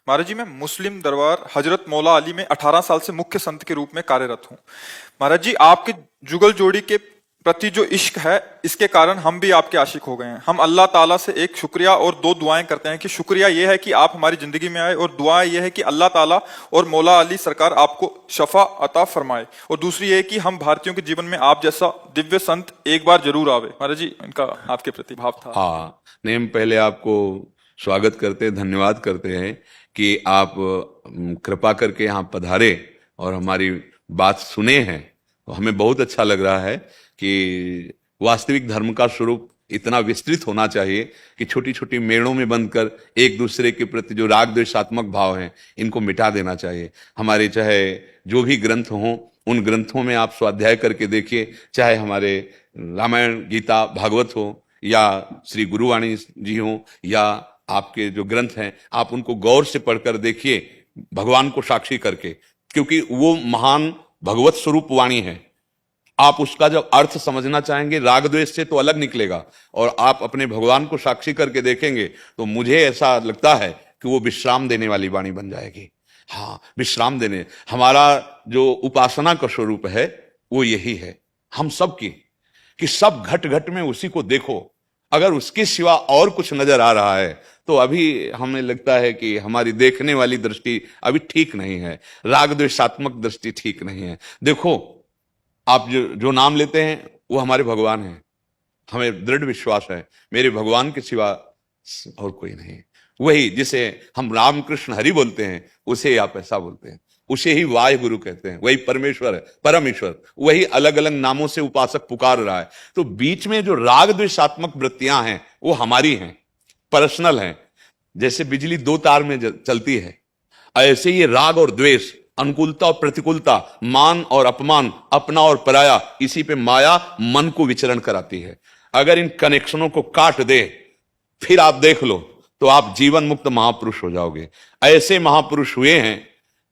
महाराज जी, मैं मुस्लिम दरबार हजरत मौला अली में 18 साल से मुख्य संत के रूप में कार्यरत हूँ। महाराज जी, आपके जुगल जोड़ी के प्रति जो इश्क है, इसके कारण हम भी आपके आशिक हो गए हैं। हम अल्लाह ताला से एक शुक्रिया और दो दुआएं करते हैं कि शुक्रिया ये है कि आप हमारी जिंदगी में आए, और दुआ ये है कि अल्लाह ताला और मौला अली सरकार आपको शफा अता फरमाए। और दूसरी ये है कि हम भारतीयों के जीवन में आप जैसा दिव्य संत एक बार जरूर आवे। महाराज जी, इनका आपके प्रति भाव था। हाँ, नहीं, हम पहले आपको स्वागत करते हैं, धन्यवाद करते हैं कि आप कृपा करके यहाँ पधारे और हमारी बात सुने हैं। तो हमें बहुत अच्छा लग रहा है कि वास्तविक धर्म का स्वरूप इतना विस्तृत होना चाहिए कि छोटी छोटी मेड़ों में बंधकर एक दूसरे के प्रति जो राग द्वेषात्मक भाव हैं, इनको मिटा देना चाहिए। हमारे चाहे जो भी ग्रंथ हों, उन ग्रंथों में आप स्वाध्याय करके देखिए, चाहे हमारे रामायण, गीता, भागवत हो, या श्री गुरुवाणी जी हो, या आपके जो ग्रंथ हैं, आप उनको गौर से पढ़कर देखिए, भगवान को साक्षी करके, क्योंकि वो महान भगवत स्वरूप वाणी है। आप उसका जब अर्थ समझना चाहेंगे, राग द्वेष से तो अलग निकलेगा, और आप अपने भगवान को साक्षी करके देखेंगे तो मुझे ऐसा लगता है कि वो विश्राम देने वाली वाणी बन जाएगी। हाँ, विश्राम देने, हमारा जो उपासना का स्वरूप है वो यही है हम सब की, कि सब घट घट में उसी को देखो। अगर उसके सिवा और कुछ नजर आ रहा है तो अभी हमें लगता है कि हमारी देखने वाली दृष्टि अभी ठीक नहीं है, राग द्वेषात्मक दृष्टि ठीक नहीं है। देखो, आप जो नाम लेते हैं वो हमारे भगवान हैं। हमें दृढ़ विश्वास है मेरे भगवान के सिवा और कोई नहीं। वही जिसे हम राम कृष्ण हरि बोलते हैं, उसे आप ऐसा बोलते हैं, उसे ही वाहे गुरु कहते हैं। वही परमेश्वर है, परम ईश्वर। वही अलग अलग नामों से उपासक पुकार रहा है। तो बीच में जो राग द्वेषात्मक वृत्तियां हैं वो हमारी हैं, पर्सनल हैं। जैसे बिजली दो तार में चलती है, ऐसे ही राग और द्वेष, अनुकूलता और प्रतिकूलता, मान और अपमान, अपना और पराया, इसी पे माया मन को विचरण कराती है। अगर इन कनेक्शनों को काट दे, फिर आप देख लो तो आप जीवन मुक्त महापुरुष हो जाओगे। ऐसे महापुरुष हुए हैं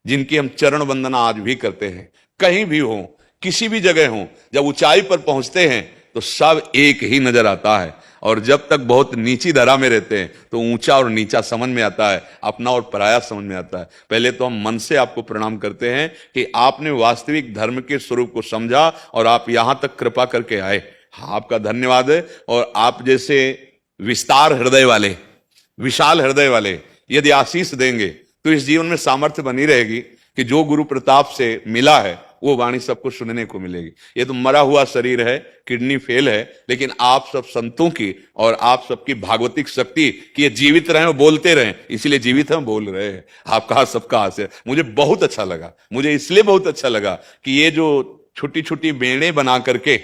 जिनकी हम चरण वंदना आज भी करते हैं। कहीं भी हो, किसी भी जगह हो, जब ऊंचाई पर पहुंचते हैं तो सब एक ही नजर आता है, और जब तक बहुत नीची धरा में रहते हैं तो ऊंचा और नीचा समझ में आता है, अपना और पराया समझ में आता है। पहले तो हम मन से आपको प्रणाम करते हैं कि आपने वास्तविक धर्म के स्वरूप को समझा और आप यहां तक कृपा करके आए। हाँ, आपका धन्यवाद है। और आप जैसे विस्तार हृदय वाले, विशाल हृदय वाले यदि आशीष देंगे तो इस जीवन में सामर्थ्य बनी रहेगी कि जो गुरु प्रताप से मिला है वो वाणी सबको सुनने को मिलेगी। ये तो मरा हुआ शरीर है, किडनी फेल है, लेकिन आप सब संतों की और आप सबकी भागवतिक शक्ति कि ये जीवित रहे और बोलते रहे, इसीलिए जीवित हम बोल रहे हैं। आपका सबका आशय मुझे बहुत अच्छा लगा। मुझे इसलिए बहुत अच्छा लगा कि ये जो छोटी छोटी बेड़े बना करके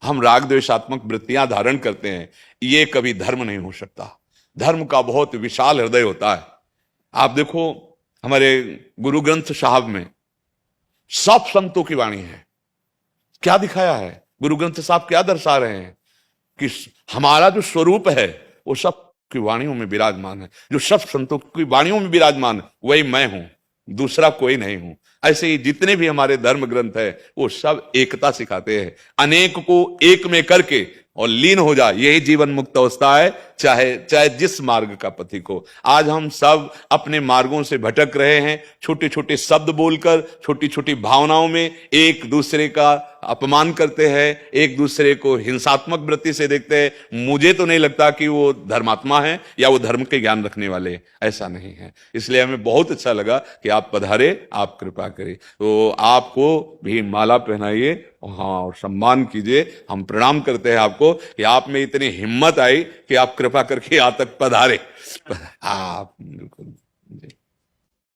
हम राग द्वेषात्मक वृत्तियां धारण करते हैं, ये कभी धर्म नहीं हो सकता। धर्म का बहुत विशाल हृदय होता है। आप देखो, हमारे गुरु ग्रंथ साहब में सब संतों की वाणी है। क्या दिखाया है गुरु ग्रंथ साहब, क्या दर्शा रहे हैं कि हमारा जो स्वरूप है वो सब की वाणियों में विराजमान है। जो सब संतों की वाणियों में विराजमान, वही मैं हूं, दूसरा कोई नहीं हूं। ऐसे ही जितने भी हमारे धर्म ग्रंथ है वो सब एकता सिखाते हैं। अनेक को एक में करके और लीन हो जा, यही जीवन मुक्त अवस्था है, चाहे जिस मार्ग का पथिक हो। आज हम सब अपने मार्गों से भटक रहे हैं, छोटे छोटे शब्द बोलकर, छोटी छोटी भावनाओं में एक दूसरे का अपमान करते हैं, एक दूसरे को हिंसात्मक वृत्ति से देखते हैं। मुझे तो नहीं लगता कि वो धर्मात्मा है या वो धर्म के ज्ञान रखने वाले, ऐसा नहीं है। इसलिए हमें बहुत अच्छा लगा कि आप पधारे, आप कृपा करें। तो आपको भी माला पहनाइए, हाँ, और सम्मान कीजिए। हम प्रणाम करते हैं आपको कि आप में इतनी हिम्मत आई कि आप कृपा करके यहाँ तक पधारे। हाँ, बिल्कुल।